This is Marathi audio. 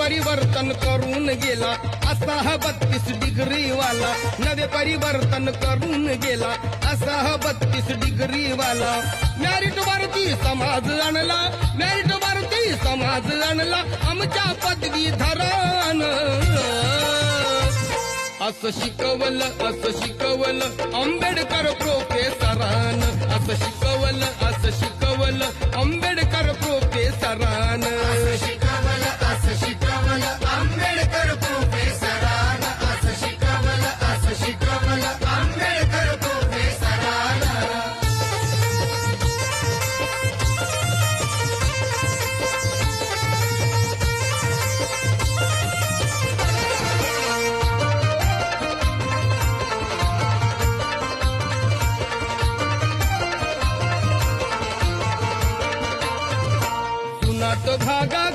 परिवर्तन करून गेला असा हा 32 डिग्री वाला, नवे परिवर्तन करून गेला असा हा 32 डिग्री वाला. मॅरिट वरती समाज आणला, मॅरिट वरती समाज आणला आमच्या पदवीधरान. असं शिकवलं आंबेडकर प्रोफेसरान, असं शिकवलं आंबेडकर प्रोफेसरान. असं शिकवलं आंबेडकर प्रोफेसरान, असं शिकवलं आंबेडकर प्रोफेसरान. जुनाट भागा